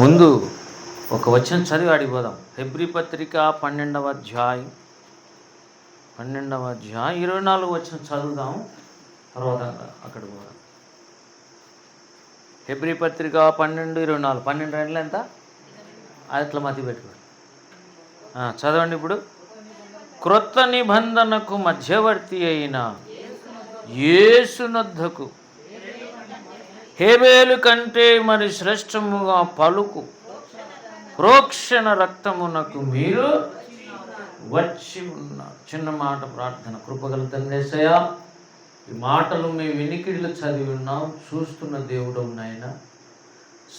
ముందు ఒక వచనం చదివి ఆడిపోదాం. హెబ్రీ పత్రిక 12వ అధ్యాయం 24 వచనం చదువుదాం, తర్వాత అక్కడ పోదాం. హెబ్రీ పత్రిక 12:24. 12 రెండులు ఎంత? అట్లా మతి పెట్టుకోండి. చదవండి ఇప్పుడు. క్రొత్త నిబంధనకు మధ్యవర్తి అయిన యేసునొద్దకు హేబేలు కంటే మరి శ్రేష్టముగా పలుకు ప్రోక్షణ రక్తమునకు మీరు వచ్చి ఉన్నారు. చిన్న మాట ప్రార్థన. కృపగల తండ్రి యేసయ్యా, ఈ మాటలు మీ వినికిడిలో చదివి ఉన్నాం. చూస్తున్న దేవుడు నాయన,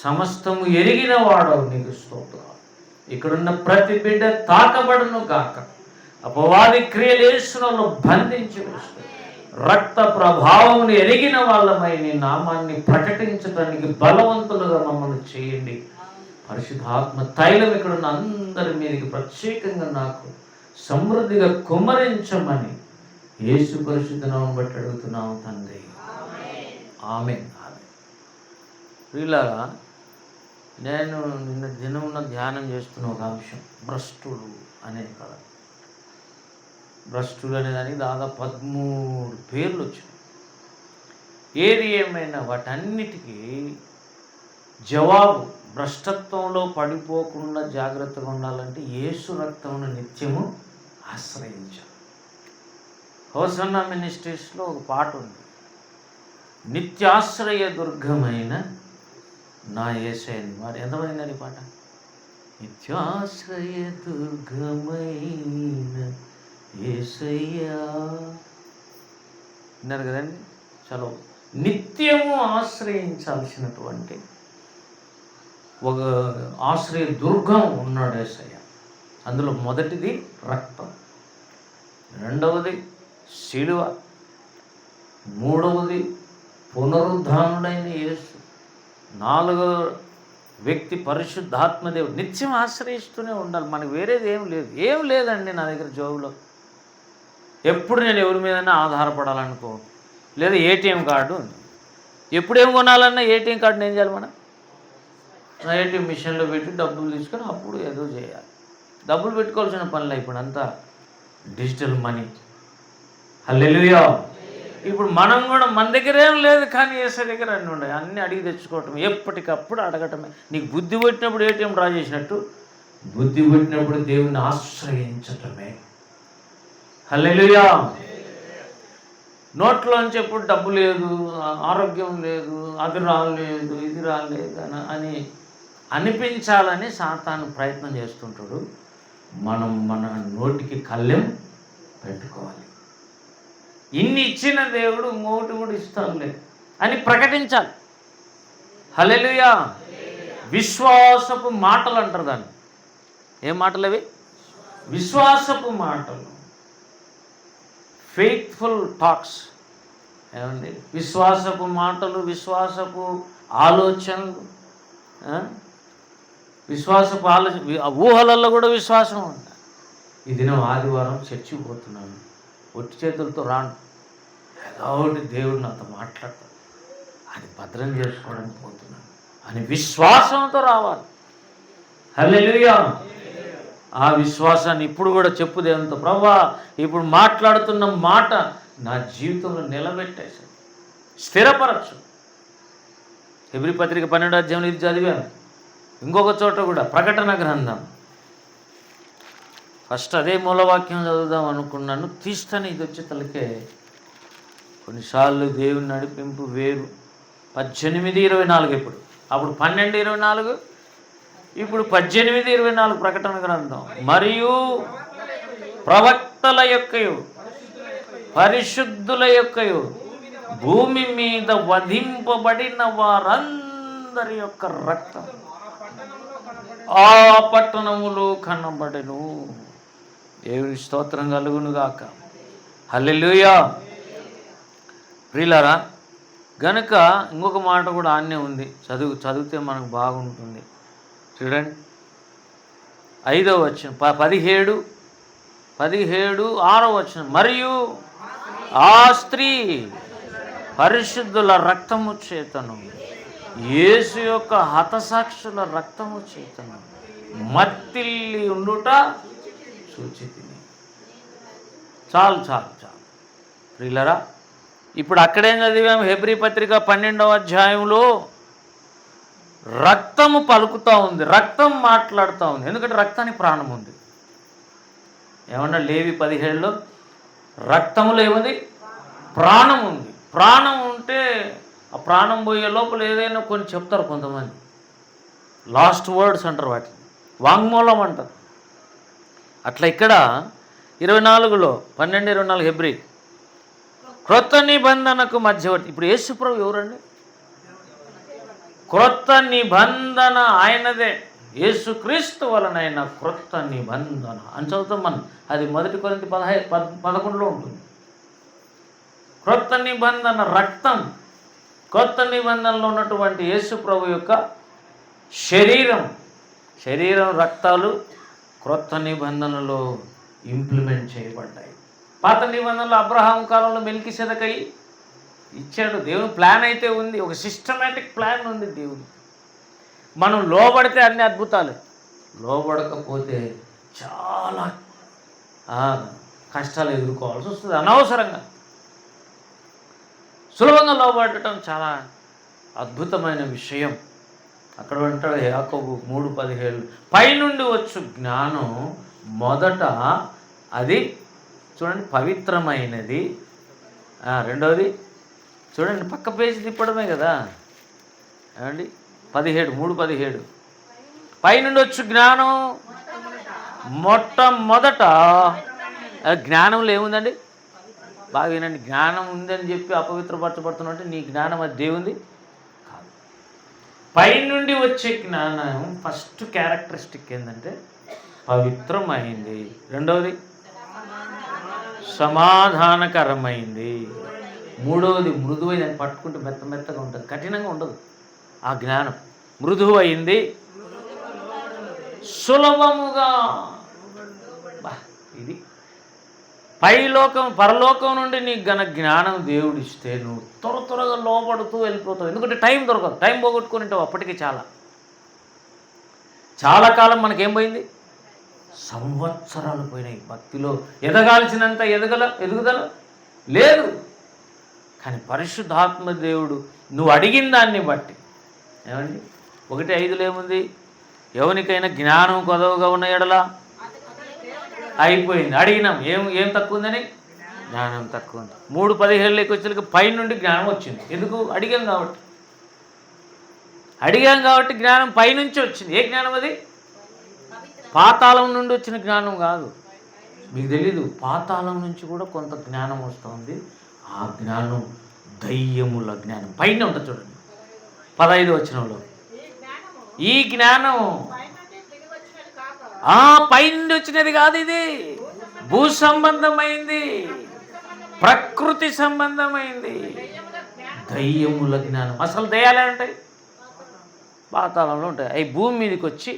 సమస్తము ఎరిగిన వాడవు, నీకు స్తోత్రాలు. ఇక్కడున్న ప్రతి బిడ్డ తాకబడును గాక. అపవాది క్రియలు యేసులో బంధించి వేస్తూ రక్త ప్రభావమును ఎరిగిన వాళ్ళమై నీ నామాన్ని ప్రకటించడానికి బలవంతులుగా మమ్మల్ని చేయండి. పరిశుద్ధాత్మ తైలం ఇక్కడున్న అందరి మీదకి ప్రత్యేకంగా నాకు సమృద్ధిగా కుమ్మరించమని యేసు పరిశుద్ధ నామమును బట్టి అడుగుతున్నాము తండ్రి, ఆమేన్. వీళ్ళగా నేను నిన్న దినమున ధ్యానం చేస్తున్న ఒక అంశం భ్రష్టులు అనే పదం. భ్రష్టులు అనేదానికి దాదాపు 13 పేర్లు వచ్చినాయి. ఏది ఏమైనా వాటన్నిటికీ జవాబు, భ్రష్టత్వంలో పడిపోకుండా జాగ్రత్తగా ఉండాలంటే యేసు రక్తమును నిత్యము ఆశ్రయించాలి. హోసన్నా మినిస్ట్రీస్లో ఒక పాట ఉంది, నిత్యాశ్రయ దుర్గమైన నా యేసయ్యని. మరి ఎంతమంది పాట? నిత్యాశ్రయ దుర్గమైన యేసయ్యా విన్నారు కదండి. చలో, నిత్యము ఆశ్రయించాల్సినటువంటి ఒక ఆశ్రయ దుర్గం ఉన్నాడు యేసయ్య. అందులో మొదటిది రక్తం, రెండవది శిలువ, మూడవది పునరుద్ధానుడైన యేసు, నాలుగవ వ్యక్తి పరిశుద్ధాత్మదేవుడు. నిత్యం ఆశ్రయిస్తూనే ఉండాలి. మనకు వేరేది ఏం లేదండి నా దగ్గర జోబులో. ఎప్పుడు నేను ఎవరి మీదైనా ఆధారపడాలనుకో, లేదా ఏటీఎం కార్డు ఉంది. ఎప్పుడు ఏం కొనాలన్నా ఏటీఎం కార్డుని ఏం చేయాలి మనం? ఏటీఎం మిషన్లో పెట్టి డబ్బులు తీసుకొని అప్పుడు ఏదో చేయాలి. డబ్బులు పెట్టుకోవాల్సిన పనులు ఇప్పుడు అంతా డిజిటల్ మనీ. హల్లెలూయా. ఇప్పుడు మనం కూడా మన దగ్గర ఏం లేదు, కానీ యేసు దగ్గర అన్నీ ఉన్నాయి. అన్నీ అడిగి తెచ్చుకోవటం, ఎప్పటికప్పుడు అడగటమే. నీకు బుద్ధి పెట్టినప్పుడు ఏటీఎం డ్రా చేసినట్టు, బుద్ధి పెట్టినప్పుడు దేవుణ్ణి ఆశ్రయించటమే. హల్లెలూయా. నోట్లోంచి ఎప్పుడు డబ్బు లేదు, ఆరోగ్యం లేదు, అది రాలేదు, ఇది రాలేదు అని అనిపించాలని సాతాను ప్రయత్నం చేస్తుంటాడు. మనం మన నోటికి కళ్ళెం పెట్టుకోవాలి. ఇన్ని ఇచ్చిన దేవుడు ఇంకొకటి కూడా ఇస్తానులే అని ప్రకటించాలి. హల్లెలూయా. విశ్వాసపు మాటలు అంటారు దాన్ని. ఏం మాటలు అవి? విశ్వాసపు మాటలు, ఫెయిత్ఫుల్ టాక్స్. ఏమండి? విశ్వాసపు మాటలు, విశ్వాసపు ఆలోచనలు, విశ్వాసపు ఊహలలో కూడా విశ్వాసం ఉంది. ఈ దినం ఆదివారం చర్చికి పోతున్నాను, ఒట్టి చేతులతో రాను, ఏదో ఒకటి దేవుడు నాతో మాట్లాడతాడు, అది భద్రం చేసుకోవడానికి పోతున్నాను అని విశ్వాసంతో రావాలి. హల్లెలూయా. ఆ విశ్వాసాన్ని ఇప్పుడు కూడా చెప్పు దేవునితో, ప్రభువా ఇప్పుడు మాట్లాడుతున్న మాట నా జీవితంలో నిలబెట్టేసి స్థిరపరచు. హెబ్రీ పత్రిక 12వ అధ్యాయంలో ఇది చదివాను. ఇంకొక చోట కూడా ప్రకటన గ్రంథం ఫస్ట్ అదే మూలవాక్యం చదువుదాం అనుకున్నాను, తీస్తాను. ఇది వచ్చే తలకే కొన్నిసార్లు దేవుని నడిపింపు వేరు. 18:24 ఇప్పుడు, అప్పుడు 12:24, ఇప్పుడు 18:24 ప్రకటన గ్రంథం. మరియు ప్రవక్తల యొక్కయు పరిశుద్ధుల యొక్కయు భూమి మీద వధింపబడిన వారందరి యొక్క రక్తం ఆ పట్టణములో కనబడెను. దేవుని స్తోత్రం కలుగును గాక. హల్లెలూయా. ప్రియులారా, గనుక ఇంకొక మాట కూడా ఆన్నే ఉంది, చదివితే మనకు బాగుంటుంది. చూడండి, 5వ వచనం, 17 6వ వచనం. మరియు ఆ స్త్రీ పరిశుద్ధుల రక్తము చేతను యేసు యొక్క హతసాక్షుల రక్తము చేతను మత్తిల్లి ఉండుట సూచితిని. చాలు చాలు చాలు ప్రియులరా. ఇప్పుడు అక్కడేం చదివాము? హెబ్రీ పత్రిక 12వ అధ్యాయంలో రక్తము పలుకుతూ ఉంది, రక్తం మాట్లాడుతూ ఉంది. ఎందుకంటే రక్తానికి ప్రాణం ఉంది. ఏమన్నా లేవి 17లో రక్తములో ఏముంది? ప్రాణం ఉంది. ప్రాణం ఉంటే ఆ ప్రాణం పోయే లోపల ఏదైనా కొన్ని చెప్తారు కొంతమంది, లాస్ట్ వర్డ్స్ అంటారు, వాటిని వాంగ్మూలం అంటారు. అట్లా ఇక్కడ 24లో 12:24 హెబ్రీ క్రొత్త నిబంధనకు మధ్యవర్తి. ఇప్పుడు యేసుప్రభు ఎవరండి? క్రొత్త నిబంధన ఆయనదే. యేసుక్రీస్తు వలనైన క్రొత్త నిబంధన అని చదువుతాం మనం. అది 1 కొరింథీ 11లో ఉంటుంది. క్రొత్త నిబంధన రక్తం, కొత్త నిబంధనలో ఉన్నటువంటి యేసుప్రభు యొక్క శరీరం రక్తాలు క్రొత్త నిబంధనలో ఇంప్లిమెంట్ చేయబడ్డాయి. పాత నిబంధనలో అబ్రహాం కాలంలో మెల్కీసెదెకై ఇచ్చాడు. దేవుని ప్లాన్ అయితే ఉంది, ఒక సిస్టమేటిక్ ప్లాన్ ఉంది దేవుని. మనం లోబడితే అన్ని అద్భుతాలు, లోబడకపోతే చాలా కష్టాలు ఎదుర్కోవాల్సి వస్తుంది. అనవసరంగా సులభంగా లోబడటం చాలా అద్భుతమైన విషయం. అక్కడ అంటాడు యాకోబు 3:17 పైనుండి వచ్చు జ్ఞానం మొదట అది చూడండి పవిత్రమైనది. రెండవది చూడండి, పక్క పేజీ తిప్పడమే కదా ఏమండి, 3:17 పైనుండి వచ్చు జ్ఞానం మొట్టమొదట. జ్ఞానంలో ఏముందండి? బాగా వినండి. జ్ఞానం ఉందని చెప్పి అపవిత్రపరచబడుతున్నా అంటే నీ జ్ఞానం అది దేవుంది కాదు. పైనుండి వచ్చే జ్ఞానం ఫస్ట్ క్యారెక్టరిస్టిక్ ఏంటంటే పవిత్రమైంది. రెండవది సమాధానకరమైంది. మూడవది మృదువైంది. అని పట్టుకుంటే మెత్తగా ఉంటుంది, కఠినంగా ఉండదు. ఆ జ్ఞానం మృదువైంది, సులభముగా. ఇది పరలోకం నుండి నీకు గన జ్ఞానం దేవుడిస్తే నువ్వు త్వరగా లోపడుతూ వెళ్ళిపోతావు. ఎందుకంటే టైం దొరకదు. టైం పోగొట్టుకుని ఉంటావు. అప్పటికి చాలా కాలం మనకేం పోయింది? సంవత్సరాలు పోయినాయి. భక్తిలో ఎదగాల్సినంత ఎదుగుదల లేదు. కానీ పరిశుద్ధాత్మ దేవుడు నువ్వు అడిగిన దాన్ని బట్టి ఏమండి 1:5లో ఏముంది? ఎవరికైనా జ్ఞానం కొదవగా ఉన్న ఎడలా అయిపోయింది. అడిగినాం, ఏం తక్కువ ఉందని? జ్ఞానం తక్కువ ఉంది. 3:17లోకి వచ్చేసరికి పైనుండి జ్ఞానం వచ్చింది. ఎందుకు? అడిగాం కాబట్టి జ్ఞానం పైనుంచి వచ్చింది. ఏ జ్ఞానం అది? పాతాళం నుండి వచ్చిన జ్ఞానం కాదు. మీకు తెలీదు, పాతాళం నుంచి కూడా కొంత జ్ఞానం వస్తుంది. ఆ జ్ఞానం దయ్యముల జ్ఞానం పైన ఉంటుంది. చూడండి 15వ వచనంలో ఈ జ్ఞానం పైనుండి వచ్చినది కాదు. ఇది భూ సంబంధమైంది, ప్రకృతి సంబంధమైంది, దయ్యముల జ్ఞానం. అసలు దయ్యాలే ఉంటాయి, పాతాళంలో ఉంటాయి. అవి భూమి మీదకి వచ్చి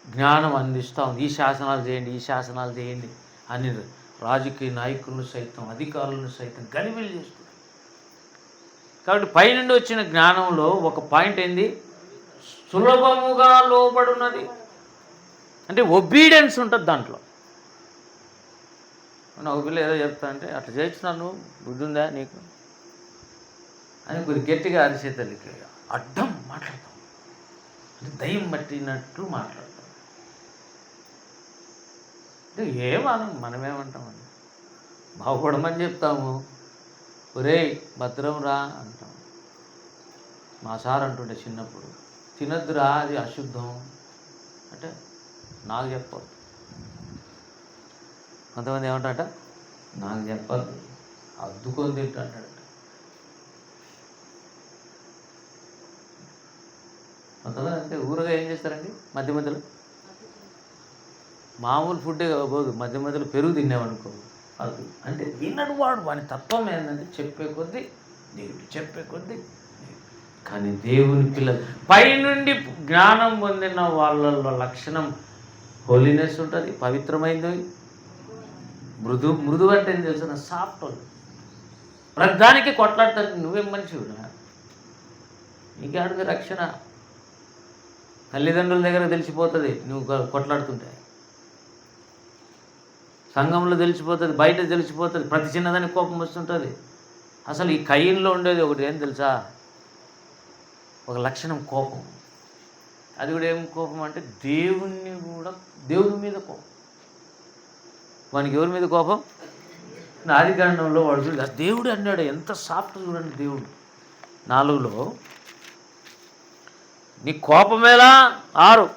జ్ఞానం అందిస్తూ ఉంది. ఈ శాసనాలు చేయండి అని రాజకీయ నాయకులను సైతం, అధికారులను సైతం గలిబిలి చేస్తుంది. కాబట్టి పైనుండి వచ్చిన జ్ఞానంలో ఒక పాయింట్ ఏంది? సులభముగా లోబడున్నది. అంటే ఒబీడియన్స్ ఉంటుంది దాంట్లో. ఒక పిల్ల ఏదో చెప్తా అంటే అట్లా చేస్తున్నాను, బుద్ధి ఉందా నీకు అని కొద్ది గట్టిగా అరిసే తల్లికి అడ్డం మాట్లాడతాం. అంటే దయ్యం పట్టినట్లు మాట్లాడతాం. అంటే మనమేమంటామండి? బాగుపడమని చెప్తాము. ఒరే భద్రం రా అంటాం. మా సార్ అంటుండే చిన్నప్పుడు, తినద్దురా అది అశుద్ధం అంటే నాకు చెప్పద్దు. కొంతమంది ఏమంటారట, నాకు చెప్పద్దు అద్దుకొని తింటాడట. కొంతమంది అంటే ఊరుగా ఏం చేస్తారండి, మధ్యలో మామూలు ఫుడ్డే పోదు, మధ్యలో పెరుగు తిన్నామనుకో అది అంటే వినడు వాడు. వాని తత్వం ఏంటంటే చెప్పే కొద్దీ. కానీ దేవుని పిల్లలు పైనుండి జ్ఞానం పొందిన వాళ్ళ లక్షణం హోలీనెస్ ఉంటుంది, పవిత్రమైంది. మృదు అంటే ఏం తెలుసు? సాఫ్ట్ వాళ్ళు. ప్రతిదానికి కొట్లాడతాను. నువ్వేం మనిషివునా? నీకేడుగా రక్షణ? తల్లిదండ్రుల దగ్గర తెలిసిపోతుంది నువ్వు కొట్లాడుతుంటే, సంఘంలో తెలిసిపోతుంది, బయట తెలిసిపోతుంది, ప్రతి చిన్నదానికి కోపం వస్తుంటుంది. అసలు ఈ కయ్యంలో ఉండేది ఒకటి ఏం తెలుసా? ఒక లక్షణం కోపం. అది కూడా ఏం కోపం అంటే దేవుని మీద కోపం. వానికి ఎవరి మీద కోపం? ఆదికాండంలో వాడు చూడు, దేవుడు అన్నాడు, ఎంత సాఫ్ట్ చూడండి దేవుడు. 4లో నీ కోపమేలా 6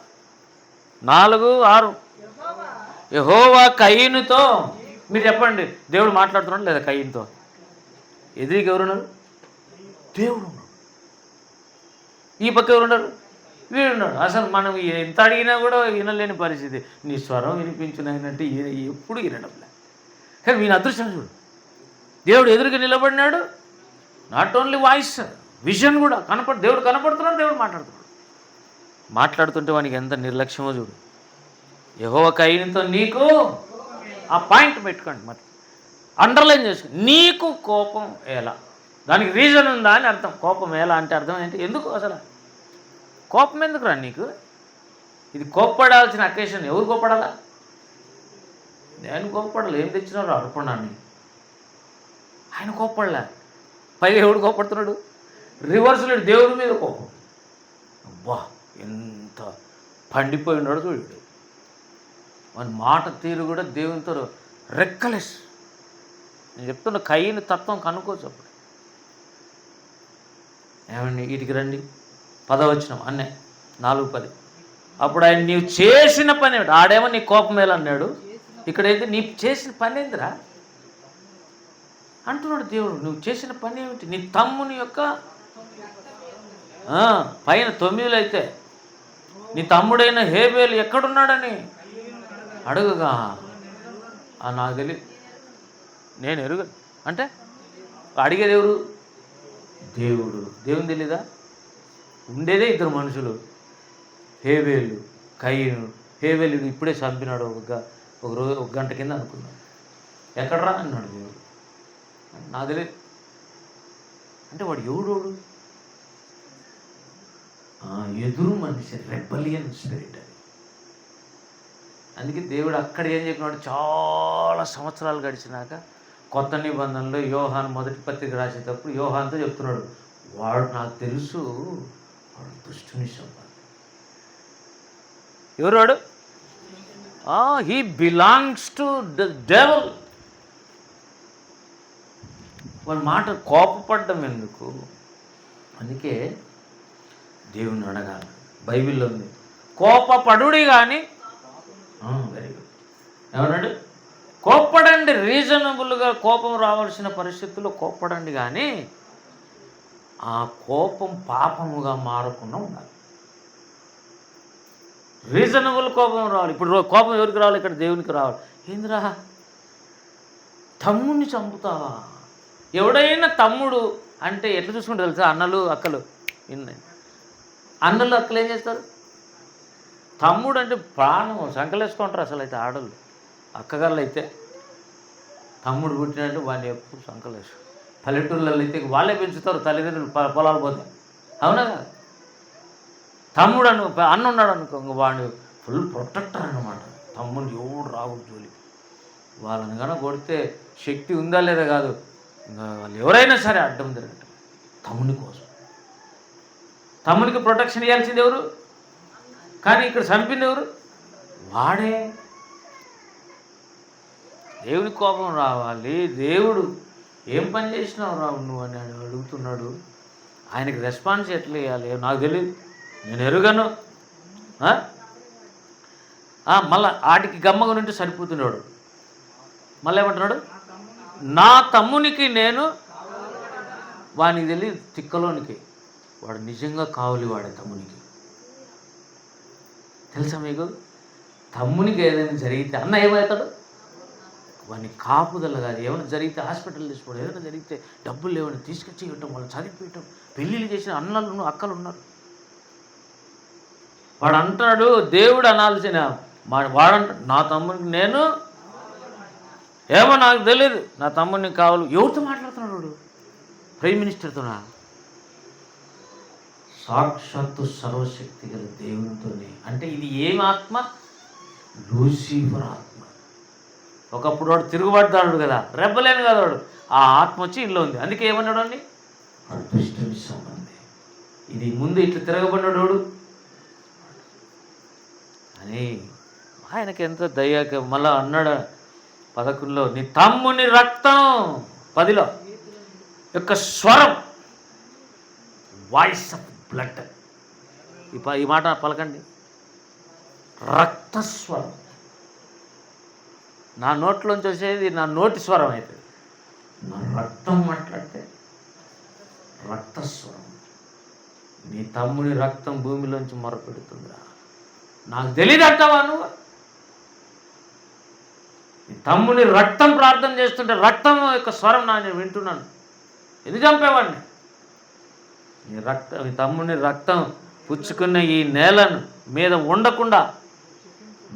యెహోవా కయీనుతో, మీరు చెప్పండి, దేవుడు మాట్లాడుతున్నాడు లేదా కయీనుతో? ఎదురికి ఎవరున్నారు? దేవుడు ఉన్నాడు. ఈ పక్క ఎవరున్నారు? వీడున్నాడు. అసలు మనం ఎంత అడిగినా కూడా వినలేని పరిస్థితి. నీ స్వరం వినిపించునైనంటే ఎప్పుడు వినడంలే. కానీ వీని అదృష్టం చూడు, దేవుడు ఎదురుగా నిలబడినాడు. నాట్ ఓన్లీ వాయిస్, విజన్ కూడా దేవుడు కనపడుతున్నాడు, దేవుడు మాట్లాడుతుంటే వానికి ఎంత నిర్లక్ష్యమో చూడు. యెహోవా కయీనుతో నీకు, ఆ పాయింట్ పెట్టుకోండి, మరి అండర్లైన్ చేసుకో, నీకు కోపం ఎలా? దానికి రీజన్ ఉందా అని అర్థం. కోపం ఎలా అంటే అర్థం ఏంటి? ఎందుకు అసలు కోపం ఎందుకు రా నీకు? ఇది కోప్పడాల్సిన అకేషన్. ఎవరు కోప్పడాలా? నేను కోప్పడాలి. ఏం తెచ్చినారు అర్పణాన్ని? ఆయన కోప్పడలే. పైగా ఎవడు కోప్పడుతున్నాడు? రివర్స్లో దేవుడి మీద కోపం. అబ్బా ఎంత పండిపోయి ఉన్నాడు చూడు. మన మాట తీరు కూడా దేవునితో రెక్కలెస్. నేను చెప్తున్న కయ్యని తత్వం కనుక్కోవచ్చు. అప్పుడు ఏమండి వీటికి రండి, 10వ వచనం అన్నే 4:10. అప్పుడు ఆయన నీవు చేసిన పని ఏమిటి? ఆడేమో నీ కోపం ఎలా అన్నాడు, ఇక్కడైతే నీ చేసిన పని ఏందిరా అంటున్నాడు దేవుడు. నువ్వు చేసిన పని ఏమిటి? నీ తమ్ముని యొక్క పైన 9లో అయితే నీ తమ్ముడైన హేబేలు ఎక్కడున్నాడని అడుగుగా, నాకు తెలియదు, నేను ఎరుగను అంటే అడిగేది ఎవరు? దేవుడు. దేవుని తెలీదా? ఉండేదే 2 మనుషులు, హేబేలు కయీను. హేబేలుడు ఇప్పుడే చంపినాడు, ఒక గంట కింద అనుకున్నాడు. ఎక్కడరా అన్నాడు దేవుడు. నాకు తెలియదు అంటే వాడు ఎవడోడు? ఎదురు మనిషి, రెబలియన్ స్పిరిట్ అది. అందుకే దేవుడు అక్కడ ఏం చెప్పినాడు? చాలా సంవత్సరాలు గడిచినాక కొత్త నిబంధనలో యోహాను మొదటి పత్రిక రాసేటప్పుడు యోహాన్తో చెప్తున్నాడు, వాడు నాకు తెలుసు, వాడు దుష్టుని సంబంధం. ఎవరు వాడు? He belongs to the devil. వాడి మాట కోపపడ్డం ఎందుకు? అందుకే దేవుని అడగాలి. బైబిల్లో ఉంది, కోపపడుడి కానీ, వెరీ గుడ్, ఏమన్నాడు? కోప్పడండి. రీజనబుల్గా కోపం రావాల్సిన పరిస్థితుల్లో కోప్పడండి, కానీ ఆ కోపం పాపముగా మారకుండా ఉండాలి. రీజనబుల్ కోపం రావాలి. ఇప్పుడు కోపం ఎవరికి రావాలి? ఇక్కడ దేవునికి రావాలి. ఏందిరా తమ్ముడిని చంపుతావా? ఎవడైనా తమ్ముడు అంటే ఎట్లా చూసుకుంటే తెలుసా? అన్నలు అక్కలు, అన్నలు అక్కలు ఏం చేస్తారు? తమ్ముడు అంటే ప్రాణం సంకలేసుకుంటారు. అసలు అయితే ఆడలు, అక్కగాళ్ళు అయితే తమ్ముడు పుట్టినట్టు వాడిని ఎప్పుడు సంకలేసు. పల్లెటూళ్ళల్లో అయితే వాళ్ళే పెంచుతారు తల్లిదండ్రులు పొలాలు పోతే, అవునా కదా? తమ్ముడు అన్న ఉన్నాడు అనుకో, వాడిని ఫుల్ ప్రొటెక్టర్ అన్నమాట. తమ్ముడు ఎవడు రావు జోలికి. వాళ్ళని కనుక కొడితే శక్తి ఉందా లేదా కాదు, వాళ్ళు ఎవరైనా సరే అడ్డం తిరగటం తమ్ముని కోసం. తమ్మునికి ప్రొటెక్షన్ ఇవ్వాల్సింది ఎవరు? కానీ ఇక్కడ చంపింది ఎవరు? వాడే. దేవుని కోపం రావాలి. దేవుడు ఏం పని చేసినావు రావు నువ్వు అని అడుగుతున్నాడు. ఆయనకి రెస్పాన్స్ ఎట్లా ఇవ్వాలి నాకు తెలియదు, నేను ఎరుగను. మళ్ళీ ఆటికి గమ్మగా నుండి సరిపోతున్నాడు. మళ్ళీ ఏమంటున్నాడు? నా తమ్మునికి నేను, వానికి తెలియదు తిక్కలోనికి, వాడు నిజంగా కావాలి వాడే తమ్మునికి. తెలుసా మీకు? తమ్మునికి ఏదైనా జరిగితే అన్న ఏమవుతాడు? వాడిని కాపుదల కాదు, ఏమైనా జరిగితే హాస్పిటల్ తీసుకోవడం, ఏదైనా జరిగితే డబ్బులు లేవని తీసుకొచ్చి ఇవ్వటం, వాళ్ళు చదివిపోయటం, పెళ్ళిళ్ళు చేసిన అన్నలు అక్కలు ఉన్నారు. వాడు అంటాడు, దేవుడు అనాల్సిన వాడంట, నా తమ్మునికి నేను ఏమో నాకు తెలియదు, నా తమ్ముడిని కావాలి. ఎవరితో మాట్లాడుతున్నాడు వాడు? ప్రైమ్ మినిస్టర్తోనా? సాక్షాత్తు సర్వశక్తి గల దేవునితోనే. అంటే ఇది ఏం ఆత్మ? లూసిఫర్ ఆత్మ. ఒకప్పుడు వాడు తిరుగుబడ్డాడు కదా, రెబ్బలేను కదా వాడు. ఆ ఆత్మ వచ్చి ఇంట్లో ఉంది. అందుకే ఏమన్నాడు అండి? అదృష్టమి సంబంధి. ఇది ముందు ఇట్లా తిరగబడ్డాడు వాడు అని ఆయనకి ఎంత దయ్యాక మళ్ళా అన్నాడు 11లో, నీ తమ్ముని రక్తం, 10లో యొక్క స్వరం, వాయిస్ ఆఫ్ బ్లడ్. ఈ మాట పలకండి, రక్తస్వరం. నా నోట్లోంచి వచ్చేది నా నోటి స్వరం అవుతుంది. నా రక్తం మాట్లాడితే రక్తస్వరం. నీ తమ్ముని రక్తం భూమిలోంచి మొరపెడుతుందిరా. నాకు తెలియదు అంటావా నువ్వు? నీ తమ్ముని రక్తం ప్రార్థన చేస్తుంటే రక్తం యొక్క స్వరం నేను వింటున్నాను. ఎందుకు చంపేవాడిని? నీ తమ్ముని రక్తం పుచ్చుకున్న ఈ నేలను మీద ఉండకుండా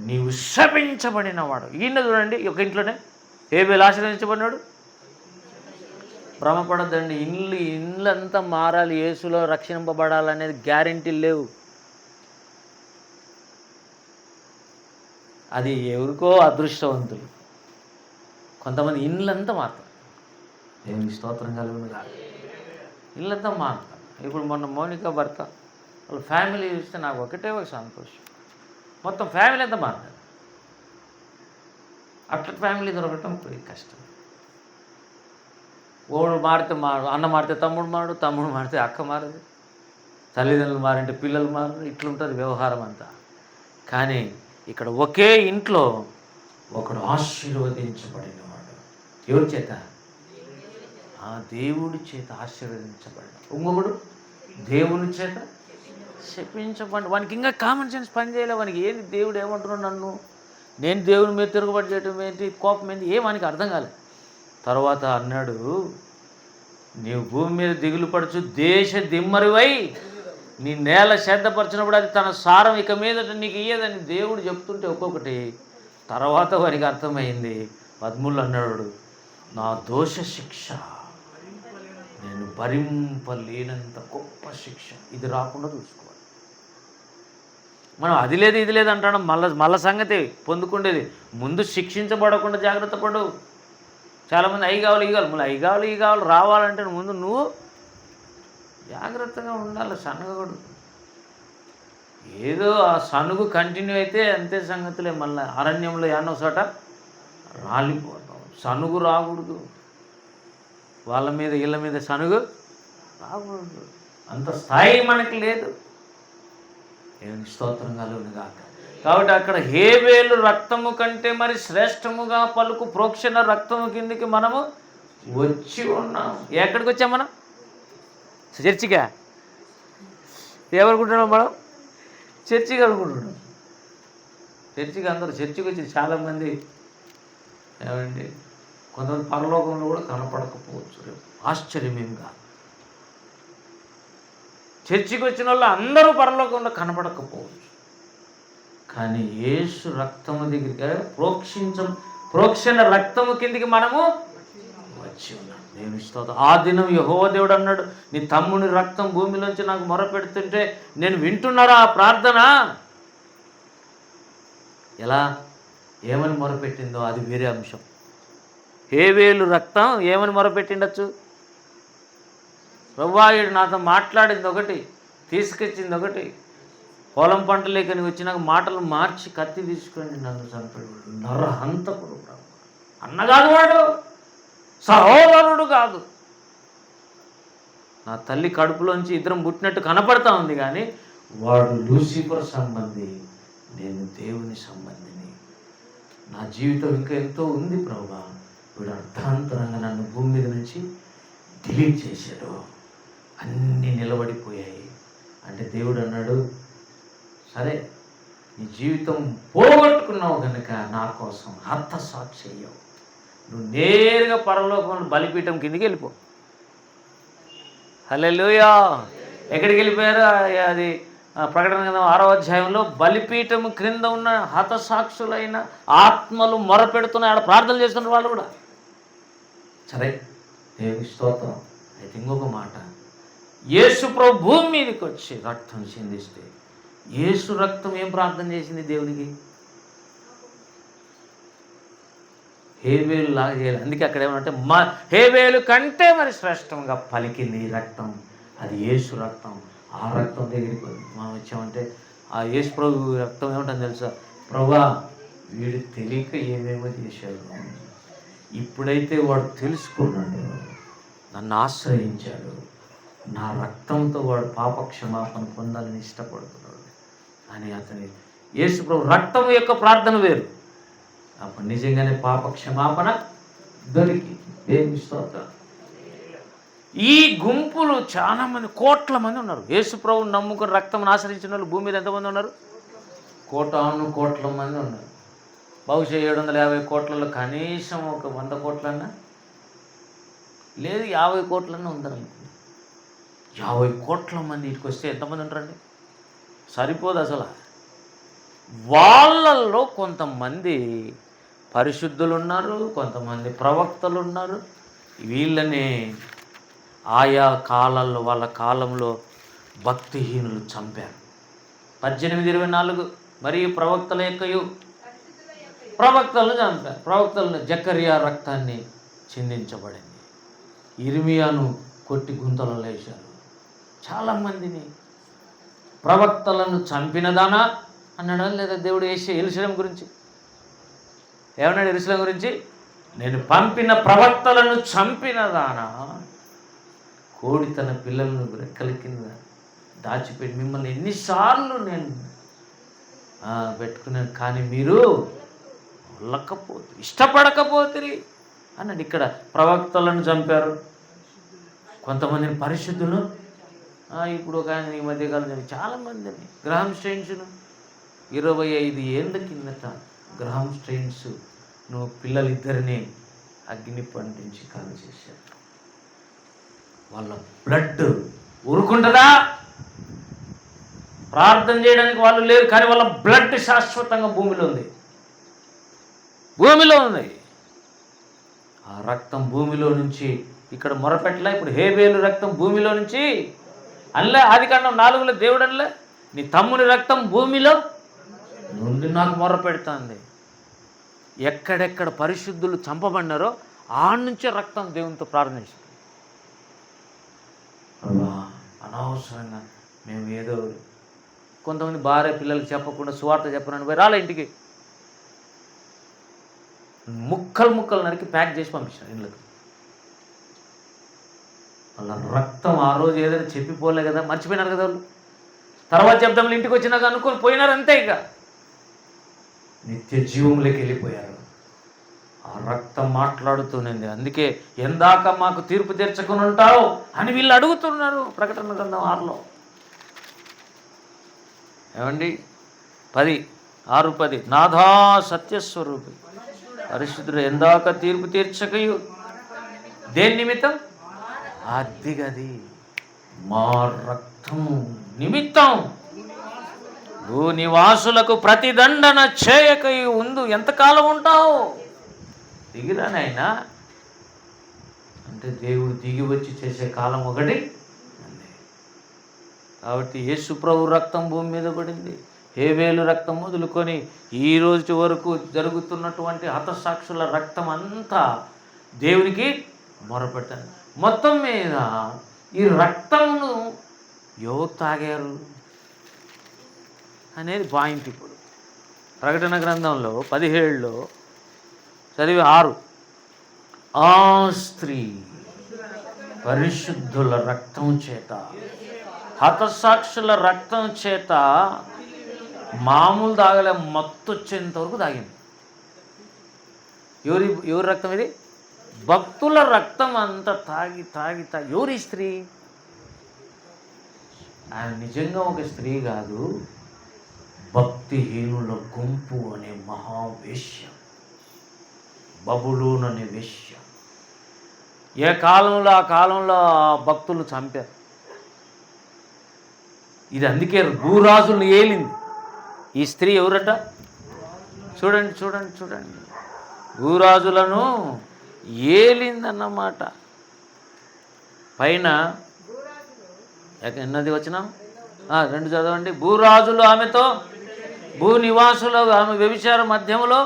నీవు శపించబడినవాడు. ఈయన చూడండి, ఒక ఇంట్లోనే హేబేలు ఆశీర్వదించబడినాడు. భ్రమపడద్దండి. ఇళ్ళంతా మారాలి, యేసులో రక్షింపబడాలనేది గ్యారెంటీలు లేవు. అది ఎవరికో అదృష్టవంతులు. కొంతమంది ఇళ్ళంతా మారుతారు. దేవునికి స్తోత్రం కలుగును కాదు. ఇళ్ళంతా మారుతారు. ఇప్పుడు మొన్న మౌనిక భర్త వాళ్ళ ఫ్యామిలీ చూస్తే నాకు ఒకటే ఒక సంతోషం. మొత్తం ఫ్యామిలీ అంతా మారుతారు. అట్లా ఫ్యామిలీ దొరకటం ఇప్పుడు కష్టం. ఓడు మారితే అన్న మారితే తమ్ముడు మారు, తమ్ముడు మారితే అక్క మారదు, తల్లిదండ్రులు మారంటే పిల్లలు మారు. ఇట్లుంటుంది వ్యవహారం అంతా. కానీ ఇక్కడ ఒకే ఇంట్లో ఒకడు ఆశీర్వదించబడినవాడు. ఎవరి చేత? ఆ దేవుడి చేత ఆశీర్వదించబడిన. ఇంకొకడు దేవుని చేత శపించబడి. వానికి ఇంకా కామన్ సెన్స్ పని చేయలే. వానికి ఏంటి దేవుడు ఏమంటున్నాడు, నన్ను నేను దేవుని మీద తిరుగుబడి చేయటం ఏంటి, కోపం ఏంటి, వానికి అర్థం కాలేదు. తర్వాత అన్నాడు, నీవు భూమి మీద దిగులు పడుచు దేశ దిమ్మరివై నీ నేల శ్రద్ధపరిచినప్పుడు అది తన సారం ఇక మీదట నీకు ఇయ్యదని దేవుడు చెప్తుంటే ఒక్కొక్కటి. తర్వాత వారికి అర్థమైంది. 13 అన్నాడు, నా దోష శిక్ష నేను భరింపలేనంత గొప్ప శిక్ష ఇది రాకుండా చూసుకోవాలి. మనం అది లేదు ఇది లేదు అంటాడు. మళ్ళా సంగతి పొందుకుండేది. ముందు శిక్షించబడకుండా జాగ్రత్త పడు. చాలామంది అవి కావాలి ఈ కావాలి ఈ కావాలి రావాలంటే ముందు నువ్వు జాగ్రత్తగా ఉండాలి. సనుగడు ఏదో ఆ సనుగు కంటిన్యూ అయితే అంతే సంగతులే. మళ్ళీ అరణ్యంలో ఏమన్నా చోట రాలిపోతాం. సనుగు రాకూడదు. వాళ్ళ మీద వీళ్ళ మీద సనుగు రాకూడదు. అంత స్థాయి మనకి లేదు. ఏమి స్తోత్రం కలుగును గాక. కాబట్టి అక్కడ హేబేలు రక్తము కంటే మరి శ్రేష్టముగా పలుకు ప్రోక్షణ రక్తము కిందికి మనము వచ్చి ఉన్నాం. ఎక్కడికి వచ్చాం మనం? చర్చిగా? ఎవరుకుంటున్నాం మనం? చర్చికి అనుకుంటున్నాం. చర్చికి అందరూ చర్చికి వచ్చి చాలామంది ఏమండి కొంతమంది పరలోకంలో కూడా కనపడకపోవచ్చు. ఆశ్చర్యమేం కాదు. చర్చికి వచ్చిన వాళ్ళు అందరూ పరలోకంలో కనపడకపోవచ్చు. కానీ యేసు రక్తము దగ్గరికి ప్రోక్షణ రక్తము కిందికి మనము వచ్చి ఉన్నాం. దేవుని స్తోత్రం. ఆ దినం యెహోవా దేవుడు అన్నాడు, నీ తమ్ముని రక్తం భూమిలోంచి నాకు మొరపెడుతుంటే నేను వింటున్నారా ఆ ప్రార్థన? ఎలా ఏమని మొరపెట్టిందో అది వేరే అంశం. హేబేలు రక్తం ఏమని మొరపెట్టిండొచ్చు? ప్రభువాయుడు నాతో మాట్లాడింది ఒకటి, తీసుకొచ్చింది ఒకటి. పొలం పంట లేక నీవు వచ్చినాక మాటలు మార్చి కత్తి తీసుకొని నన్ను చంపాడు. నరహంతకుడు. అన్నగాదు వాడు, సహోదరుడు కాదు. నా తల్లి కడుపులోంచి ఇద్దరం పుట్టినట్టు కనపడతా ఉంది, కానీ వాడు లూసిఫర్ సంబంధి, నేను దేవుని సంబంధిని. నా జీవితం ఇంకా ఎంతో ఉంది ప్రభువా. వీడు అర్థాంతరంగా నన్ను భూమి మీద నుంచి డిలీట్ చేశాడు. అన్నీ నిలబడిపోయాయి. అంటే దేవుడు అన్నాడు, సరే నీ జీవితం పోగొట్టుకున్నావు కనుక నా కోసం హతసాక్షి అయ్యావు. నువ్వు నేరుగా పరలోకంలో బలిపీఠం కిందికి వెళ్ళిపో. హల్లెలూయా. ఎక్కడికి వెళ్ళిపోయారు? అది ప్రకటన గ్రంథం 6వ అధ్యాయంలో బలిపీఠం క్రింద ఉన్న హతసాక్షులైన ఆత్మలు మొరపెడుతున్నాయి. ఆడ ప్రార్థనలు చేస్తున్నారు వాళ్ళు కూడా. సరే దేవుని స్తోత్రం. అయితే ఇంకొక మాట, యేసు ప్రభు భూమి మీదకి వచ్చి రక్తం చిందిస్తే యేసు రక్తం ఏం ప్రార్థన చేసింది దేవునికి? హేబేలు లాగా చేయాలి. అందుకే అక్కడ ఏమంటే హేబేలు కంటే మరి శ్రేష్టంగా పలికింది ఈ రక్తం, అది యేసు రక్తం. ఆ రక్తం దగ్గరికి మనం వచ్చామంటే ఆ యేసు ప్రభు రక్తం ఏమంటుంది తెలుసా? ప్రభా, వీడు తెలియక ఏమేమో చేశాడు, ఇప్పుడైతే వాడు తెలుసుకున్నాడు, నన్ను ఆశ్రయించాడు, నా రక్తంతో వాడు పాప క్షమాపణ పొందాలని ఇష్టపడుతున్నాడు అని అతని యేసు ప్రభు రక్తం యొక్క ప్రార్థన వేరు. అప్పుడు నిజంగానే పాప క్షమాపణ దొరికి దేవుని స్తోత్రం. ఈ గుంపులు చాలా మంది, కోట్ల మంది ఉన్నారు. యేసు ప్రభువుని నమ్ముకుని రక్తం ఆశ్రయించిన వాళ్ళు భూమి మీద ఎంతమంది ఉన్నారు? కోట్ల మంది ఉన్నారు. బహుశా 750 కోట్లలో కనీసం ఒక 100 కోట్లన్నా లేదు, 50 కోట్లన్నా ఉందనుకో. 50 కోట్ల మంది ఇటుకు వస్తే ఎంతమంది ఉంటారండి? సరిపోదు అసలు. వాళ్ళల్లో కొంతమంది పరిశుద్ధులు ఉన్నారు, కొంతమంది ప్రవక్తలు ఉన్నారు. వీళ్ళని ఆయా కాలాల్లో, వాళ్ళ కాలంలో భక్తిహీనులు చంపారు. 18:24 మరియు ప్రవక్తల యొక్కయు ప్రవక్తలను చంపారు. ప్రవక్తలను జకరియా రక్తాన్ని చిందించబడింది. ఇర్మియాను కొట్టి గుంతలలో వేశారు. చాలామందిని ప్రవక్తలను చంపినదానా అన్నాడా లేదా దేవుడు? యెరూషలేము గురించి ఏమన్నాడు? యెరూషలేము గురించి, నేను పంపిన ప్రవక్తలను చంపినదానా, కోడి తన పిల్లలను రెక్కల కింద దాచిపెట్టి మిమ్మల్ని ఎన్నిసార్లు నేను పెట్టుకున్నాను, కానీ మీరు ఇష్టపడకపోతే అన్నాడు. ఇక్కడ ప్రవక్తలను చంపారు, కొంతమందిని పరిశుద్ధులు. ఇప్పుడు ఒక ఆయన ఈ మధ్యకాలం చాలామందిని గ్రహాం స్ట్రెయిన్స్ను 25 ఏళ్ళ కిందట గ్రహాం స్ట్రెయిన్స్ పిల్లలిద్దరిని అగ్ని పండించి కాల్ చేశారు. వాళ్ళ బ్లడ్ ఊరుకుంటుందా? ప్రార్థన చేయడానికి వాళ్ళు లేరు, కానీ వాళ్ళ బ్లడ్ శాశ్వతంగా భూమిలో ఉంది. ఆ రక్తం భూమిలో నుంచి ఇక్కడ మొరపెట్టలే. ఇప్పుడు హేబేలు రక్తం భూమిలో నుంచి అల్లే. ఆదికాండం 4లో దేవుడు అనలే, నీ తమ్ముని రక్తం భూమిలో నుండి నాకు మొరపెడుతుంది. ఎక్కడెక్కడ పరిశుద్ధులు చంపబడినారో ఆ నుంచే రక్తం దేవునితో ప్రార్థించారు. అనవసరంగా మేము ఏదో కొంతమంది భార్య పిల్లలకి చెప్పకుండా సువార్త చెప్పనని పోయి రాలే ఇంటికి, ముక్కలు నరికి ప్యాక్ చేసి పంపించారు ఇళ్ళకి. వాళ్ళ రక్తం ఆ రోజు ఏదైనా చెప్పిపోలే కదా, మర్చిపోయినారు కదా వాళ్ళు. తర్వాత చెప్తాం ఇంటికి వచ్చినాక అనుకొని పోయినారు, అంతే. ఇక నిత్య జీవంలోకి వెళ్ళిపోయారు. ఆ రక్తం మాట్లాడుతూనింది. అందుకే ఎందాక మాకు తీర్పు తీర్చకుని ఉంటావు అని వీళ్ళు అడుగుతున్నారు. ప్రకటన గ్రంథం 6లో ఏమండి 6:10 నాథా సత్యస్వరూపి పరిశుద్ధుడు ఎందాక తీర్పు తీర్చకయు దేని నిమిత్తం? అదిగది మా రక్తము నిమిత్తం భూనివాసులకు ప్రతిదండన చేయకయు ఉందు. ఎంతకాలం ఉంటావు? దిగిరానైనా అంటే దేవుడు దిగి వచ్చి చేసే కాలం ఒకటి. కాబట్టి యేసు ప్రభు రక్తం భూమి మీద పడింది. హేబేలు రక్తం మొదలుకొని ఈ రోజు వరకు జరుగుతున్నటువంటి హతసాక్షుల రక్తం అంతా దేవునికి మొరపెట్టారు. మొత్తం మీద ఈ రక్తమును ఎవరు తాగారు అనేది పాయింట్. ఇప్పుడు ప్రకటన గ్రంథంలో 17లో చదివి 6, ఆ స్త్రీ పరిశుద్ధుల రక్తం చేత, హతసాక్షుల రక్తం చేత మామూలు తాగలే, మత్తు వచ్చేంత వరకు తాగింది. ఎవరి రక్తం ఇది? భక్తుల రక్తం అంతా తాగి తాగి తాగి. ఎవరి స్త్రీ? ఆయన నిజంగా ఒక స్త్రీ కాదు, భక్తిహీనుల గుంపు అనే మహావేశ్య, బబులోను అనే వేశ్య. ఏ కాలంలో ఆ కాలంలో భక్తులు చంపారు. ఇది అందుకే భూరాజులను ఏలింది. ఈ స్త్రీ ఎవరట? చూడండి చూడండి చూడండి, భూరాజులను ఏలిందన్నమాట. పైన ఎన్నది వచ్చిన 2 చదవండి. భూరాజులు ఆమెతో, భూ నివాసులు ఆమె వ్యభిచార మధ్యములో.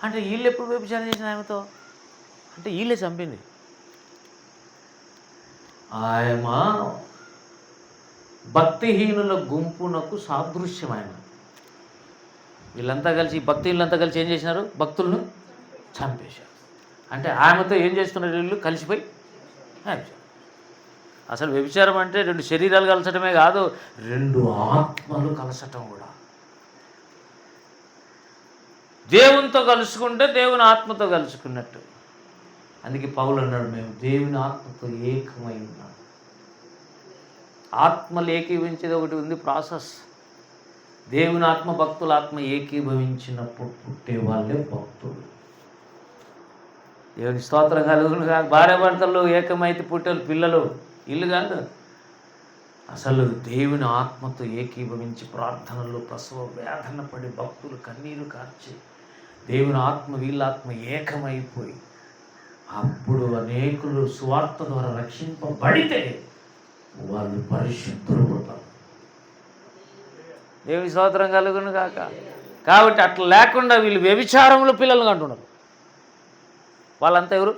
అంటే వీళ్ళు ఎప్పుడు వ్యభిచారం చేసిన ఆమెతో? అంటే వీళ్ళే చంపింది. ఆయమ భక్తిహీనుల గుంపునకు సాదృశ్యం. ఆయన వీళ్ళంతా కలిసి, భక్తిహీనులంతా కలిసి ఏం చేసినారు? భక్తులను చంపేశారు. అంటే ఆమెతో ఏం చేస్తున్నారు? వీళ్ళు కలిసిపోయి అసలు వ్యభిచారం అంటే 2 శరీరాలు కలసటమే కాదు, 2 ఆత్మలు కలసటం కూడా. దేవునితో కలుసుకుంటే దేవుని ఆత్మతో కలుసుకున్నట్టు. అందుకే పౌలు అన్నాడు, మేము దేవుని ఆత్మతో ఏకమై ఉన్నాం. ఆత్మలు ఏకీభవించేది ఒకటి ఉంది, ప్రాసెస్. దేవుని ఆత్మ భక్తుల ఆత్మ ఏకీభవించినప్పుడు పుట్టే వాళ్ళే భక్తులు. దేవుని స్తోత్రం కలుగును. భార్య భర్తలు ఏకమైతే పుట్టే పిల్లలు ఇల్లు కాదు. అసలు దేవుని ఆత్మతో ఏకీభవించి ప్రార్థనలు, ప్రసవ వేదన పడి భక్తులు కన్నీరు కార్చి దేవుని ఆత్మ వీళ్ళ ఆత్మ ఏకమైపోయి అప్పుడు అనేకులు సువార్త ద్వారా రక్షింపబడితే వాళ్ళు పరిశుద్ధులు అవుతారు. దేవుని స్తోత్రం కలుగును కాక. కాబట్టి అట్లా లేకుండా వీళ్ళు వ్యభిచారంలో పిల్లలు అంటున్నారు. వాళ్ళంతా ఎవరు?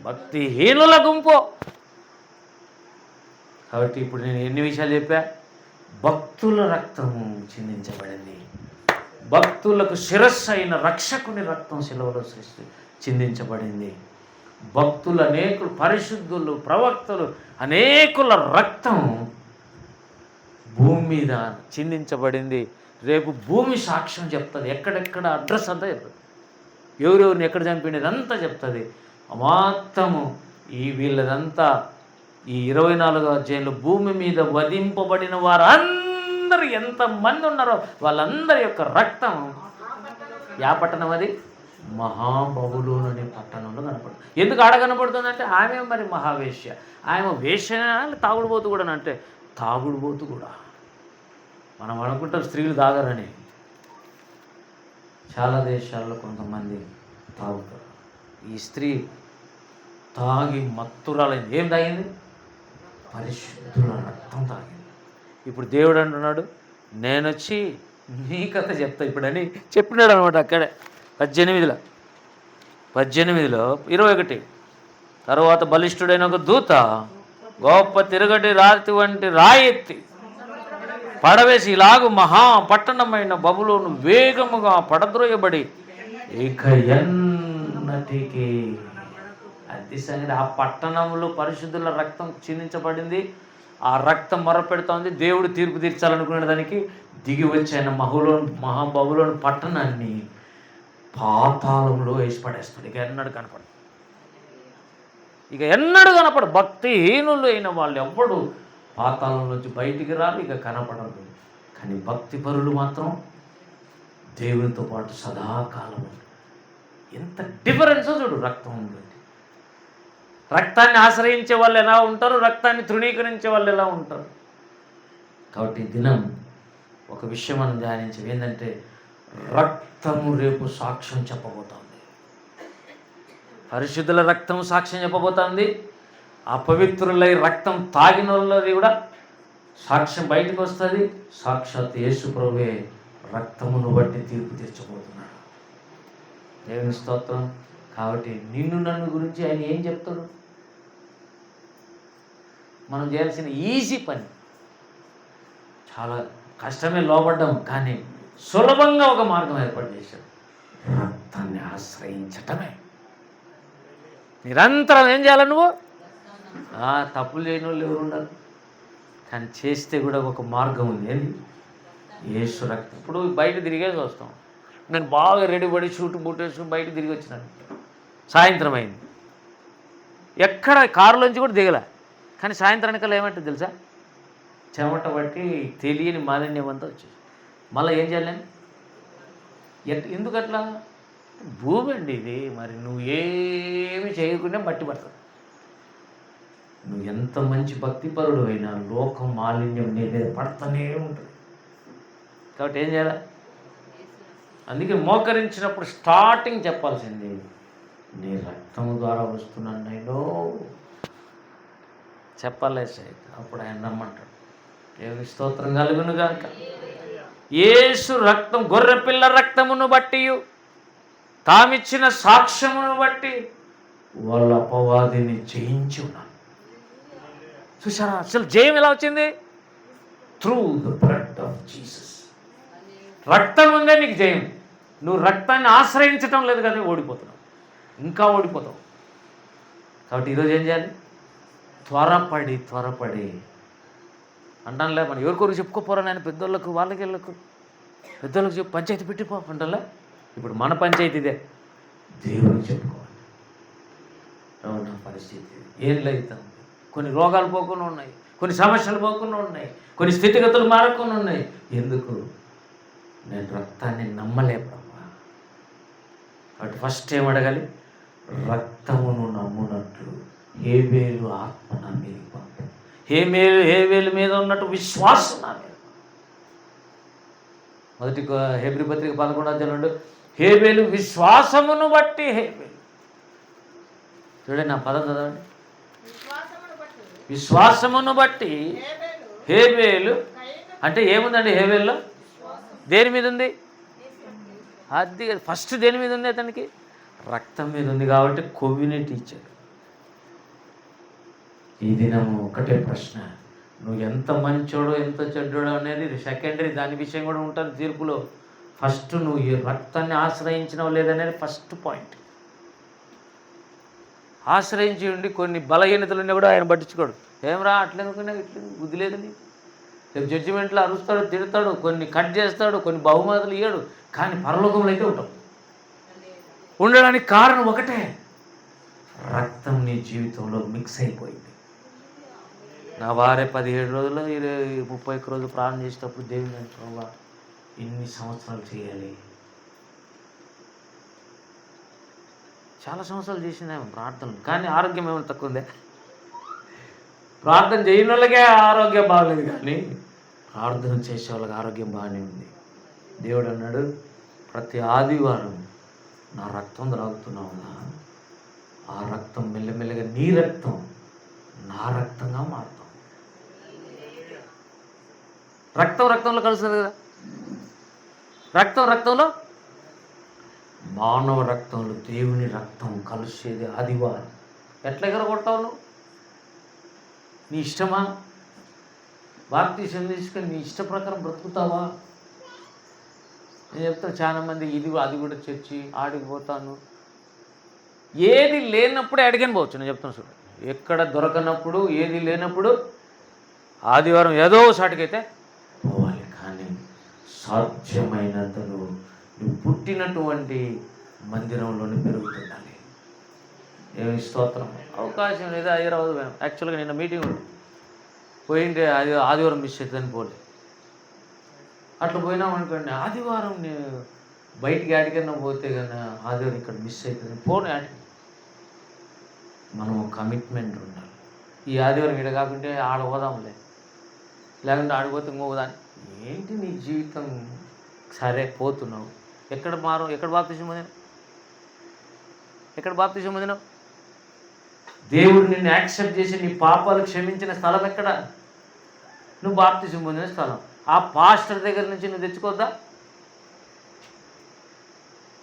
భక్తిహీనుల గుంపు. కాబట్టి ఇప్పుడు నేను ఎన్ని విషయాలు చెప్పా? భక్తుల రక్తము చిందించబడింది. భక్తులకు శిరస్సు అయిన రక్షకుని రక్తం శిలువలో చిందించబడింది. భక్తులు అనేకులు, పరిశుద్ధులు, ప్రవక్తలు అనేకుల రక్తం భూమి మీద చిందించబడింది. రేపు భూమి సాక్ష్యం చెప్తుంది. ఎక్కడెక్కడ అడ్రస్ అంతా చెప్తుంది. ఎవరెవరిని ఎక్కడ చంపినది అంతా చెప్తుంది. మొత్తము వీళ్ళదంతా ఈ 24వ అధ్యాయంలో భూమి మీద వధింపబడిన వారు అందరూ ఎంతమంది ఉన్నారో వాళ్ళందరి యొక్క రక్తం పట్టణం అది మహాబబులోను అనే పట్టణంలో కనపడుతుంది. ఎందుకు ఆడ కనపడుతుందంటే ఆమె మరి మహావేశ్య. ఆమె వేశ్య తాగుడుబోతు కూడా. అంటే తాగుడుబోతు కూడా. మనం అనుకుంటాం స్త్రీలు తాగరని. చాలా దేశాల్లో కొంతమంది తాగుతారు. ఈ స్త్రీ తాగి మత్తురాలైంది. ఏం తాగింది? పరిశుద్ధుల రక్తం తాగింది. ఇప్పుడు దేవుడు అంటున్నాడు, నేనొచ్చి నీ కథ చెప్తా ఇప్పుడని చెప్పినాడు అనమాట. అక్కడే 18లో 21. తర్వాత బలిష్ఠుడైన ఒక దూత గొప్ప తిరగటి రాతి వంటి రాయి ఎత్తి పడవేసి ఇలాగు మహా పట్టణమైన బబులోను వేగముగా పడద్రోయబడి ఇక ఎన్నటికి అది సంగతి. ఆ పట్టణంలో పరిశుద్ధుల రక్తం చిందించబడింది. ఆ రక్తం మొరపెడుతోంది. దేవుడు తీర్పు తీర్చాలనుకునే దానికి దిగి వచ్చాయన మహాబబులోను పట్టణాన్ని పాతాళంలో వేసి పడేస్తాడు. ఇక ఎన్నడూ కనపడు. భక్తిహీనులు అయిన వాళ్ళు ఎవ్వడు పాతాళం నుంచి బయటికి రారు, ఇక కనపడరు. కానీ భక్తి పరులు మాత్రం దేవునితో పాటు సదాకాలం. ఎంత డిఫరెన్సో చూడు. రక్తం ఉంది. రక్తాన్ని ఆశ్రయించే వాళ్ళు ఎలా ఉంటారు, రక్తాన్ని తృణీకరించే వాళ్ళు ఎలా ఉంటారు. కాబట్టి దినం ఒక విషయం మనం ధ్యానించాం. ఏంటంటే రక్తము రేపు సాక్ష్యం చెప్పబోతోంది. పరిశుద్ధుల రక్తం సాక్ష్యం చెప్పబోతోంది. అపవిత్రులై రక్తం తాగిన వాళ్ళది కూడా సాక్ష్యం బయటకు వస్తుంది. సాక్షాత్ యేసు ప్రభువే రక్తమును బట్టి తీర్పు తీర్చబోతున్నాడు. దేవుని స్తోత్రం. కాబట్టి నిన్ను నన్ను గురించి ఆయన ఏం చెప్తాడు? మనం చేయాల్సిన ఈజీ పని. చాలా కష్టమే, లోపడ్డాం, కానీ సులభంగా ఒక మార్గం ఏర్పాటు చేశాడు. రక్తాన్ని ఆశ్రయించటమే. నిరంతరం ఏం చేయాలి? నువ్వు తప్పులు చేయని వాళ్ళు ఎవరు ఉండాలి, కానీ చేస్తే కూడా ఒక మార్గం ఉంది. ఏంది? యేసు రక్తం. ఇప్పుడు బయట తిరిగేసి వస్తాం. నేను బాగా రెడీ పడి షూట్ బుట్టేసుకుని బయట తిరిగి వచ్చినాను. సాయంత్రం అయింది. ఎక్కడ కారులోంచి కూడా దిగలే. కానీ సాయంత్రానికల్లా ఏమంటుంది తెలుసా? చెమట బట్టి తెలియని మాలిన్యం అంతా వచ్చేసి మళ్ళీ ఏం చేయాలి? ఎందుకు అట్లా? భూమి అండి ఇది. మరి నువ్వు ఏమి చేయకుండా బట్టి పడుతుంది. నువ్వు ఎంత మంచి భక్తిపరుడు అయినా లోకం మాలిన్యం నీ మీద పడుతూనే ఉంటుంది. కాబట్టి ఏం చేయాలి? అందుకే మోకరించినప్పుడు స్టార్టింగ్ చెప్పాల్సింది, నీ రక్తము ద్వారా వస్తున్నాను నేను. చెప్పలేసాయి. అప్పుడు ఆయన నమ్మంటాడు. దేవుని స్తోత్రం కలుగును గాక. యేసు రక్తం, గొర్రెపిల్ల రక్తమును బట్టి, తామిచ్చిన సాక్ష్యమును బట్టి వాళ్ళ అపవాదిని జయించి ఉన్నారు. చూసారా అసలు జయం ఎలా వచ్చింది? Through the blood of Jesus. రక్తం ఉందే నీకు జయం. నువ్వు రక్తాన్ని ఆశ్రయించటం లేదు కానీ ఓడిపోతున్నావు, ఇంకా ఓడిపోతావు. కాబట్టి ఈరోజు ఏం చేయాలి? త్వరపడి అంటానులే, మనం ఎవరికొరకు చెప్పుకోపోరా నేను, పెద్దోళ్ళకు వాళ్ళకి పెద్దోళ్ళకి చెప్పు, పంచాయతీ పెట్టిపో అంటానులే. ఇప్పుడు మన పంచాయతీ ఇదే, దేవుడికి చెప్పుకోవాలి. నా పరిస్థితి ఏం లేదు, కొన్ని రోగాలు పోకుండా ఉన్నాయి, కొన్ని సమస్యలు పోకుండా ఉన్నాయి, కొన్ని స్థితిగతులు మారకుండా ఉన్నాయి. ఎందుకు? నేను రక్తాన్ని నమ్మలే ప్రభా. కాబట్టి ఫస్ట్ ఏం అడగాలి? రక్తమును నమ్మునట్లు హేబేలు ఆత్మ నా మీద పంపు. హేబేలు మీద ఉన్నట్టు విశ్వాసం నా మీద. మొదటి హెబ్రీ పత్రిక 11:2 హేబేలు విశ్వాసమును బట్టి. హేబేలు చూడండి, నా పదం చదవండి. విశ్వాసమును బట్టి హేబేలు అంటే ఏముందండి హేబేల్లో? దేని మీద ఉంది? అది ఫస్ట్ దేని మీద ఉంది? అతనికి రక్తం మీద ఉంది. కాబట్టి కొవ్విని టీచర్. ఈ దినము ఒకటే ప్రశ్న, నువ్వు ఎంత మంచోడో ఎంత చెడ్డోడో అనేది సెకండరీ, దాని విషయం కూడా ఉంటుంది తీర్పులో. ఫస్ట్ నువ్వు ఈ రక్తాన్ని ఆశ్రయించినవు లేదనేది ఫస్ట్ పాయింట్. ఆశ్రయించి ఉండి కొన్ని బలహీనతలున్నా కూడా ఆయన పట్టించుకోడు. ఏమరా అట్లెందుకున్నా ఇట్లా బుద్ధి లేదు నీకు. రేపు జడ్జిమెంట్లో అరుస్తాడు, తిడతాడు, కొన్ని కట్ చేస్తాడు, కొన్ని బహుమతులు ఇయ్యాడు, కానీ పరలోకంలో అయితే ఉంటాం. ఉండడానికి కారణం ఒకటే, రక్తం నీ జీవితంలో మిక్స్ అయిపోయింది. నా వారే 17 రోజులు 31 రోజులు ప్రార్థన చేసేటప్పుడు దేవుని ప్రభా ఇన్ని సంవత్సరాలు చేయాలి. చాలా సంవత్సరాలు చేసింది ప్రార్థనలు, కానీ ఆరోగ్యం ఏమైనా తక్కువ ఉందే? ప్రార్థన చేయని వాళ్ళకే ఆరోగ్యం బాగలేదు, కానీ ప్రార్థన చేసే వాళ్ళకి ఆరోగ్యం బాగానే ఉంది. దేవుడు అన్నాడు, ప్రతి ఆదివారం నా రక్తం త్రాగుతున్నావు, ఆ రక్తం మెల్లమెల్లగా నీ రక్తం నా రక్తంగా మారుతాం. రక్తంలో కలుస్తుంది కదా. రక్తంలో మానవ రక్తంలో దేవుని రక్తం కలిసేది ఆదివారం. ఎట్లా ఎగరగొడతావు నువ్వు? నీ ఇష్టమా? బాప్తిసం తీసుకొని నీ ఇష్ట ప్రకారం బ్రతుకుతావా? నేను చెప్తాను, చాలామంది అది కూడా చర్చి ఆడికి పోతాను. ఏది లేనప్పుడే అడిగాను పోవచ్చు. నేను చెప్తాను చూడు, ఎక్కడ దొరకనప్పుడు ఏది లేనప్పుడు ఆదివారం ఏదో సాటికైతే పోవాలి. కానీ సాధ్యమైనంత నువ్వు పుట్టినటువంటి మందిరంలోనే పెరుగుతుండాలి. ఏమి స్తోత్రం. అవకాశం లేదా హైదరాబాద్ పోయాం. యాక్చువల్గా నిన్న మీటింగ్ ఉంది, పోయింటే అది ఆదివారం మిస్ అవుతుందని పోలే. అట్లా పోయినాం అనుకోండి, ఆదివారం నేను బయటికి ఆడికన్నా పోతే కానీ ఆదివారం ఇక్కడ మిస్ అవుతుంది పోనీ ఆడికి. మనం కమిట్మెంట్ ఉండాలి. ఈ ఆదివారం ఇక్కడ కాకుంటే ఆడ పోదాంలే, లేకుంటే ఆడిపోతే ఇంకోదాన్ని. ఏంటి నీ జీవితం? సరే పోతున్నావు, ఎక్కడ బాప్తిసం పొందినావు? దేవుడు నిన్ను యాక్సెప్ట్ చేసి నీ పాపాలు క్షమించిన స్థలం ఎక్కడ? నువ్వు బాప్తిసం పొందిన స్థలం. ఆ పాస్టర్ దగ్గర నుంచి నువ్వు తెచ్చుకోద్దా?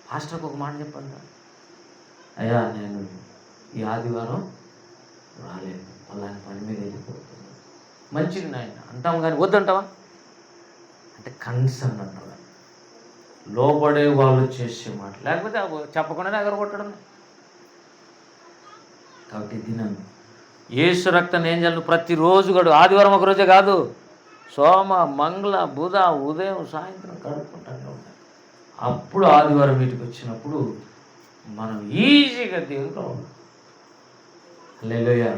పాస్టర్కి ఒక మాట చెప్పండి, అయ్యా నేను ఈ ఆదివారం రాలేదు, అలాంటి పని మీద వెళ్ళిపోతున్నాను. మంచిది నాయన అంటాం, కానీ వద్దంటావా? అంటే కన్సర్న్ అంటారు, లోబడే వాళ్ళు చేసే మాట. లేకపోతే చెప్పకుండానే ఎగరగొట్టడం. కాబట్టి దినం యేసు రక్తాన్ని ఏం చేయాలి? ప్రతిరోజు కూడా, ఆదివారం ఒక రోజే కాదు, సోమ మంగళ బుధ ఉదయం సాయంత్రం కడుక్కుంటానే ఉంటాం. అప్పుడు ఆదివారం వీటికి వచ్చినప్పుడు మనం ఈజీగా దేవునిలో ఉన్నాం. హల్లెలూయా.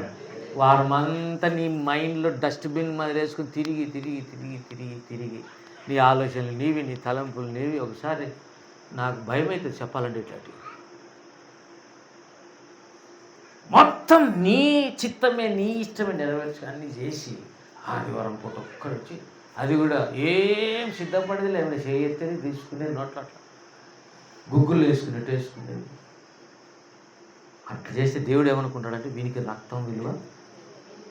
వారమంతా నీ మైండ్లో డస్ట్బిన్ మీద వేసుకుని తిరిగి నీ ఆలోచనలు నీవి, నీ తలంపులు నీవి. ఒకసారి నాకు భయం అయితే చెప్పాలంటే ఇట్లాంటివి మొత్తం నీ చిత్తమే, నీ ఇష్టమే నెరవేర్చి అన్నీ చేసి ఆదివారం పూట ఒక్కడు వచ్చి, అది కూడా ఏం సిద్ధపడేది లేకుండా చేయెత్తేది తీసుకునేది, నోట్లో అట్లా గుగ్గులు వేసుకునేది. అట్లా చేస్తే దేవుడు ఏమనుకుంటాడంటే వీనికి రక్తం విలువ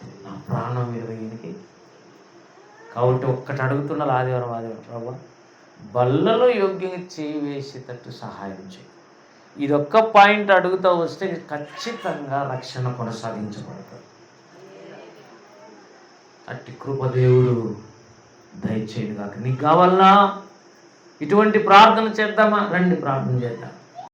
నా ప్రాణం విలువైనకి. కాబట్టి ఒక్కటి అడుగుతున్నారు ఆదివారం ప్రభా, బల్లలో యోగ్యంగా చేయి వేసేటట్టు సహాయం చేయి. ఇదొక్క పాయింట్ అడుగుతూ వస్తే ఖచ్చితంగా రక్షణ కొనసాగించబడుతుంది. అట్టి కృపదేవుడు దయచేయుగాక. నీకు కావాలన్నా ఇటువంటి ప్రార్థన చేద్దామా? రండి, ప్రార్థన చేద్దాం.